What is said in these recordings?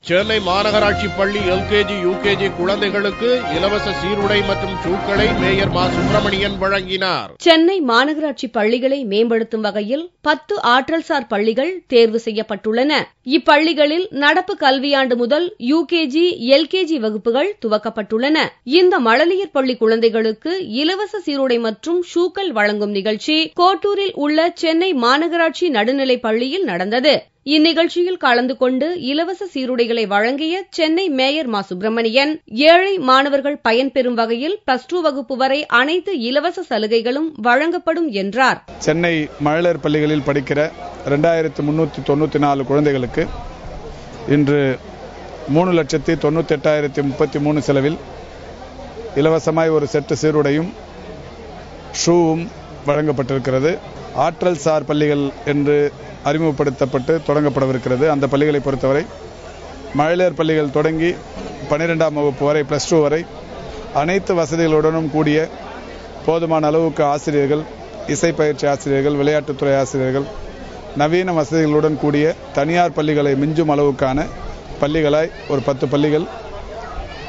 சென்னை மாநகராட்சி பள்ளி LKG UKG குழந்தைகளுக்கு இலவச சீருடை மற்றும் ஷூக்களை மேயர் மா சுப்பிரமணியன் வழங்கினார். சென்னை மாநகராட்சி பள்ளிகளை மேம்படுத்தும் வகையில் 10 ஆற்றல்சார் பள்ளிகள் தேர்வு செய்யப்பட்டுள்ளன. இப்பள்ளிகளில் நடப்பு கல்வியாண்டு முதல் யூகேஜி எல்கேஜி வகுப்புகள் துவக்கப்பட்டுள்ளன. இந்த மழலையர் பள்ளி குழந்தைகளுக்கு இலவச சீருடை மற்றும் ஷூக்கள் வழங்கும் நிகழ்ச்சி கோட்டூரில் உள்ள சென்னை மாநகராட்சி நடுநிலைப் பள்ளியில் நடந்தது. இந்நிகழ்ச்சியில் கலந்து கொண்டு இலவச சீருடைகளை வழங்கிய சென்னை மேயர் மா சுப்பிரமணியன், ஏழை மாணவர்கள் பயன்பெறும் வகையில் +2 வகுப்பு வரை அனைத்து இலவச சலுகைகளும் வழங்கப்படும் என்றார். சென்னை மழலையர் பள்ளிகளில் படிக்கிற 2394 குழந்தைகளுக்கு இன்று 3,98,033 செலவில் இலவசமாய் ஒரு செட்டு சீருடையும் ஷூவும் வழங்கப்பட்டிருக்கிறது. ஆற்றல் சார் பள்ளிகள் என்று அறிமுகப்படுத்தப்பட்டு தொடங்கப்படவிருக்கிறது. அந்த பள்ளிகளை பொறுத்தவரை மழலையர் பள்ளிகள் தொடங்கி 12ஆம் வகுப்பு வரை +2 வரை அனைத்து வசதிகளுடனும் கூடிய போதுமான அளவுக்கு ஆசிரியர்கள், இசைப்பயிற்சி ஆசிரியர்கள், விளையாட்டுத்துறை ஆசிரியர்கள், நவீன வசதிகளுடன் கூடிய தனியார் பள்ளிகளை மிஞ்சும் அளவுக்கான பள்ளிகளாய் ஒரு 10 பள்ளிகள்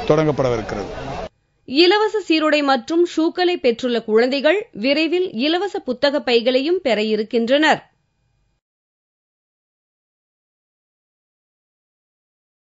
தொடங்கப்படவிருக்கிறது. இலவச சீருடை மற்றும் ஷூக்களை பெற்றுள்ள குழந்தைகள் விரைவில் இலவச புத்தக பைகளையும் பெற இருக்கின்றனர்.